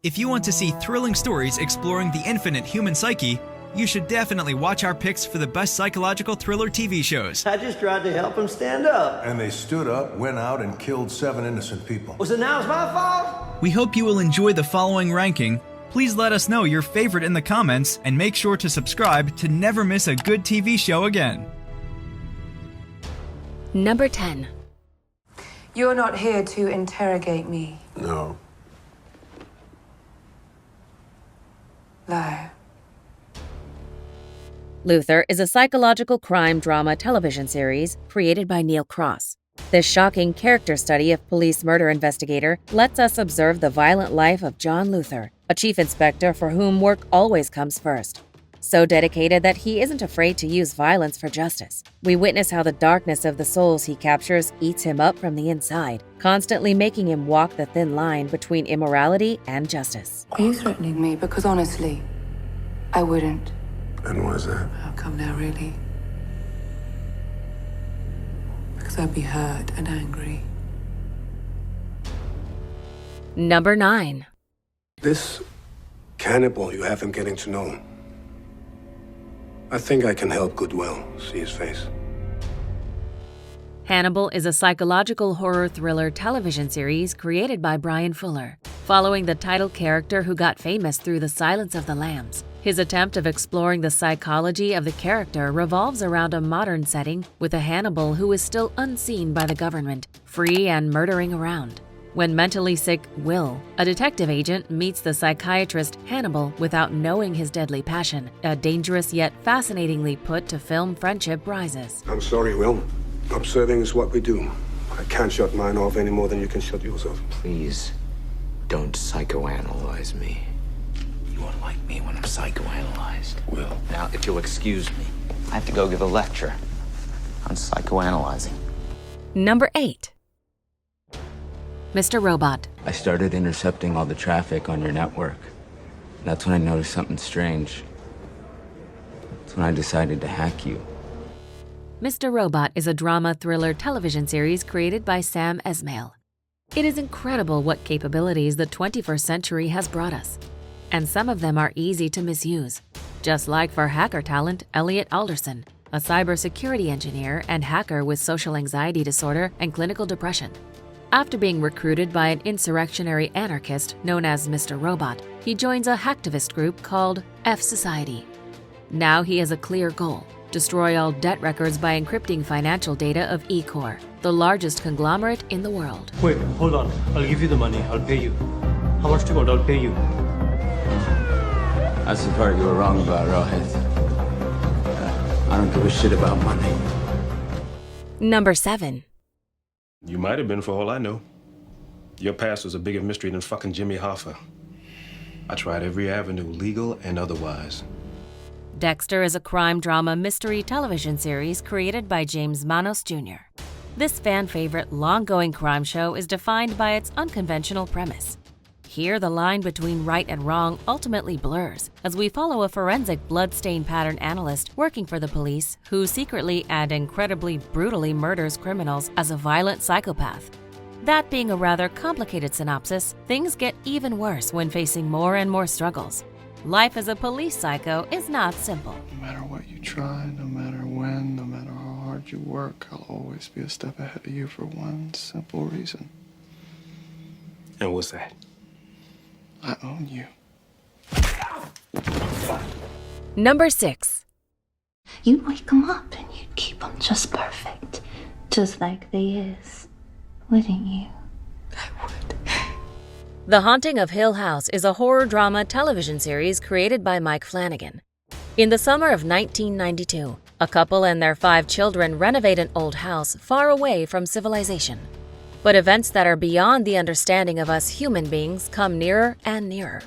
If you want to see thrilling stories exploring the infinite human psyche, you should definitely watch our picks for the best psychological thriller TV shows. I just tried to help them stand up. And they stood up, went out, and killed 7 innocent people. Was it now it's my fault? We hope you will enjoy the following ranking. Please let us know your favorite in the comments, and make sure to subscribe to never miss a good TV show again. Number 10. You're not here to interrogate me. No. Lie. Luther is a psychological crime drama television series created by Neil Cross. This shocking character study of police murder investigator lets us observe the violent life of John Luther, a chief inspector for whom work always comes first. So dedicated that he isn't afraid to use violence for justice. We witness how the darkness of the souls he captures eats him up from the inside, constantly making him walk the thin line between immorality and justice. Are you threatening me? Because honestly, I wouldn't. And why is that? How come now, really? Because I'd be hurt and angry. Number 9. This Hannibal you have him getting to know. I think I can help Goodwill see his face. Hannibal is a psychological horror thriller television series created by Brian Fuller, following the title character who got famous through The Silence of the Lambs. His attempt of exploring the psychology of the character revolves around a modern setting with a Hannibal who is still unseen by the government, free and murdering around. When mentally sick Will, a detective agent, meets the psychiatrist Hannibal without knowing his deadly passion, a dangerous yet fascinatingly put-to-film friendship rises. I'm sorry, Will. Observing is what we do. I can't shut mine off any more than you can shut yours off. Please, don't psychoanalyze me. You won't like me when I'm psychoanalyzed. Will. Now, if you'll excuse me, I have to go give a lecture on psychoanalyzing. Number 8. Mr. Robot. I started intercepting all the traffic on your network. That's when I noticed something strange. That's when I decided to hack you. Mr. Robot is a drama thriller television series created by Sam Esmail. It is incredible what capabilities the 21st century has brought us, and some of them are easy to misuse. Just like for hacker talent Elliot Alderson, a cybersecurity engineer and hacker with social anxiety disorder and clinical depression. After being recruited by an insurrectionary anarchist known as Mr. Robot, he joins a hacktivist group called F Society. Now he has a clear goal: destroy all debt records by encrypting financial data of E-Core, the largest conglomerate in the world. Wait, hold on. I'll give you the money. I'll pay you. How much do you want? I'll pay you. That's the part you were wrong about, Rohit. I don't give a shit about money. Number 7. You might have been for all I know. Your past was a bigger mystery than fucking Jimmy Hoffa. I tried every avenue, legal and otherwise. Dexter is a crime drama mystery television series created by James Manos Jr. This fan-favorite, long-going crime show is defined by its unconventional premise. Here, the line between right and wrong ultimately blurs, as we follow a forensic blood-stain pattern analyst working for the police who secretly and incredibly brutally murders criminals as a violent psychopath. That being a rather complicated synopsis, things get even worse when facing more and more struggles. Life as a police psycho is not simple. No matter what you try, no matter when, no matter how hard you work, I'll always be a step ahead of you for one simple reason. And what's that? I own you. Number 6. You'd wake them up and you'd keep them just perfect, just like they is, wouldn't you? I would. The Haunting of Hill House is a horror drama television series created by Mike Flanagan. In the summer of 1992, a couple and their 5 children renovate an old house far away from civilization. But events that are beyond the understanding of us human beings come nearer and nearer.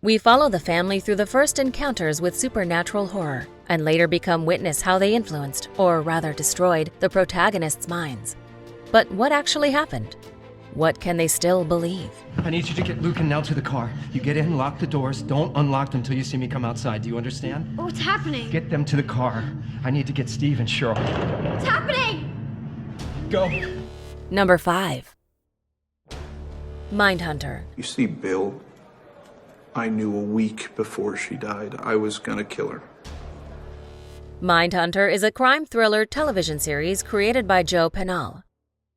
We follow the family through the first encounters with supernatural horror, and later become witness how they influenced, or rather destroyed, the protagonists' minds. But what actually happened? What can they still believe? I need you to get Luke and Nell to the car. You get in, lock the doors, don't unlock them until you see me come outside. Do you understand? What's happening? Get them to the car. I need to get Steve and Cheryl. What's happening? Go. Number 5. Mindhunter. You see Bill I knew a week before she died I was gonna kill her. Mindhunter is a crime thriller television series created by Joe Penal.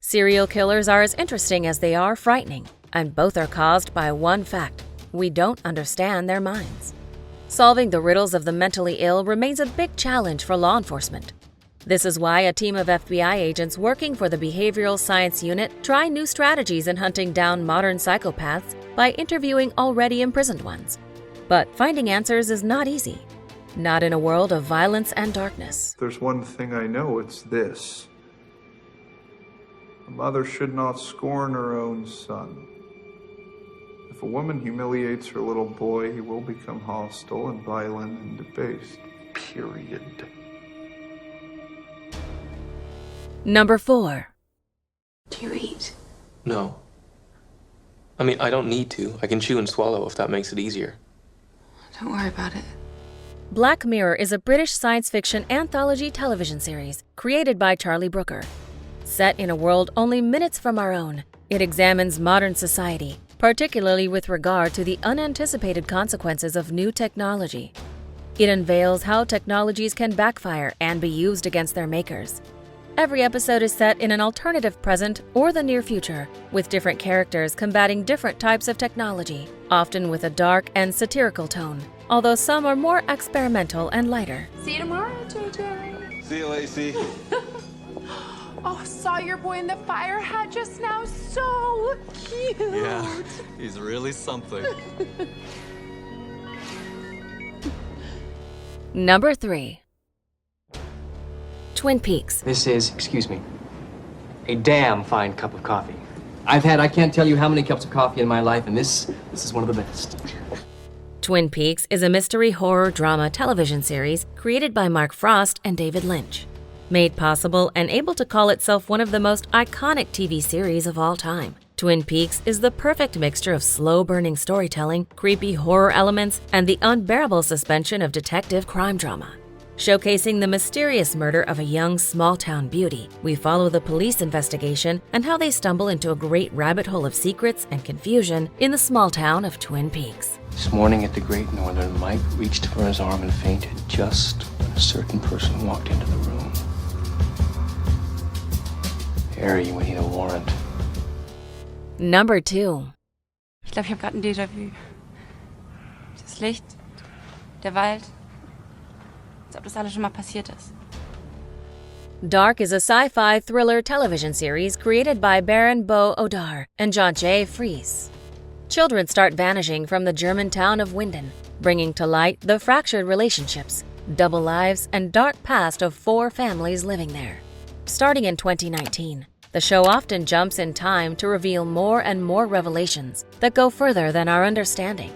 Serial killers are as interesting as they are frightening, and both are caused by one fact: we don't understand their minds. Solving the riddles of the mentally ill remains a big challenge for law enforcement. This is why a team of FBI agents working for the Behavioral Science Unit try new strategies in hunting down modern psychopaths by interviewing already imprisoned ones. But finding answers is not easy, not in a world of violence and darkness. There's one thing I know, it's this. A mother should not scorn her own son. If a woman humiliates her little boy, he will become hostile and violent and debased. Period. Number 4. Do you eat? No. I mean, I don't need to. I can chew and swallow if that makes it easier. Don't worry about it. Black Mirror is a British science fiction anthology television series created by Charlie Brooker. Set in a world only minutes from our own, it examines modern society, particularly with regard to the unanticipated consequences of new technology. It unveils how technologies can backfire and be used against their makers. Every episode is set in an alternative present or the near future, with different characters combating different types of technology, often with a dark and satirical tone, although some are more experimental and lighter. See you tomorrow, JJ. See you, Lacey. Oh, saw your boy in the fire hat just now. So cute. Yeah, he's really something. Number 3. Twin Peaks. This is, excuse me, a damn fine cup of coffee. I've had, I can't tell you how many cups of coffee in my life, and this is one of the best. Twin Peaks is a mystery horror drama television series created by Mark Frost and David Lynch. Made possible and able to call itself one of the most iconic TV series of all time, Twin Peaks is the perfect mixture of slow-burning storytelling, creepy horror elements, and the unbearable suspension of detective crime drama. Showcasing the mysterious murder of a young small-town beauty, we follow the police investigation and how they stumble into a great rabbit hole of secrets and confusion in the small town of Twin Peaks. This morning at the Great Northern, Mike reached for his arm and fainted just when a certain person walked into the room. Harry, we need a warrant. Number 2. Ich glaube, ich habe gerade ein Déjà-vu. Das Licht, der Wald, als ob das alles schon mal passiert ist. Dark is a sci-fi thriller television series created by Baron Bo Odar and John J. Fries. Children start vanishing from the German town of Winden, bringing to light the fractured relationships, double lives, and dark past of 4 families living there. Starting in 2019, the show often jumps in time to reveal more and more revelations that go further than our understanding.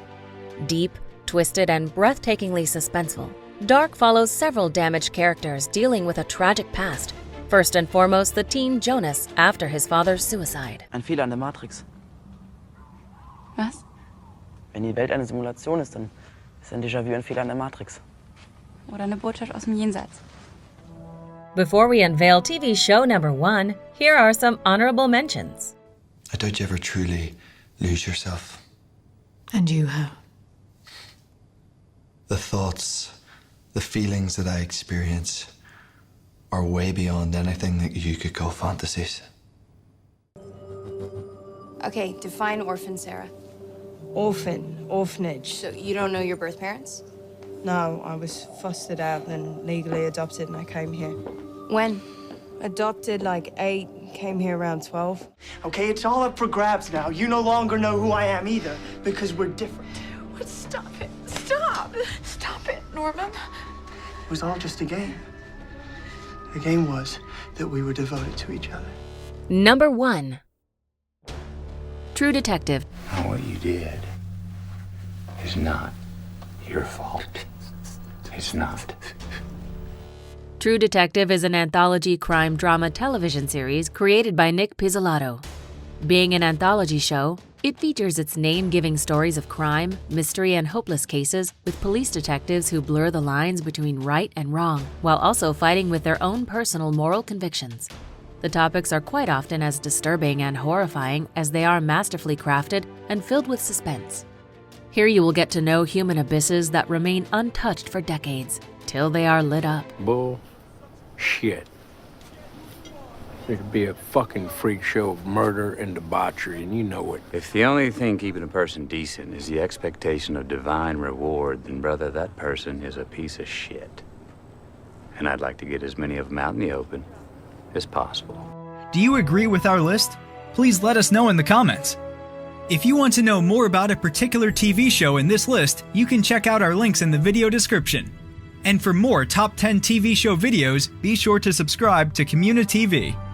Deep, twisted, and breathtakingly suspenseful, Dark follows several damaged characters dealing with a tragic past. First and foremost, the teen Jonas after his father's suicide. Ein Fehler an der Matrix. Was? Wenn die Welt eine Simulation ist, dann ist ein Déjà-vu ein Fehler an der Matrix. Oder eine Botschaft aus dem Jenseits. Before we unveil TV show number 1, here are some honorable mentions. I doubt you ever truly lose yourself. And you have? The thoughts, the feelings that I experience are way beyond anything that you could call fantasies. Okay, define orphan, Sarah. Orphan, orphanage. So you don't know your birth parents? No, I was fostered out, then legally adopted, and I came here. When? Adopted, like 8, came here around 12. Okay, it's all up for grabs now. You no longer know who I am either, because we're different. What? Stop it. Stop. Stop it, Norman. It was all just a game. The game was that we were devoted to each other. Number 1. True Detective. What you did is not your fault. It's not. True Detective is an anthology crime drama television series created by Nick Pizzolatto. Being an anthology show, it features its name-giving stories of crime, mystery, and hopeless cases with police detectives who blur the lines between right and wrong, while also fighting with their own personal moral convictions. The topics are quite often as disturbing and horrifying as they are masterfully crafted and filled with suspense. Here you will get to know human abysses that remain untouched for decades, till they are lit up. Bullshit. There'd be a fucking freak show of murder and debauchery, and you know it. If the only thing keeping a person decent is the expectation of divine reward, then, brother, that person is a piece of shit. And I'd like to get as many of them out in the open as possible. Do you agree with our list? Please let us know in the comments. If you want to know more about a particular TV show in this list, you can check out our links in the video description. And for more top 10 TV show videos, be sure to subscribe to communiTV.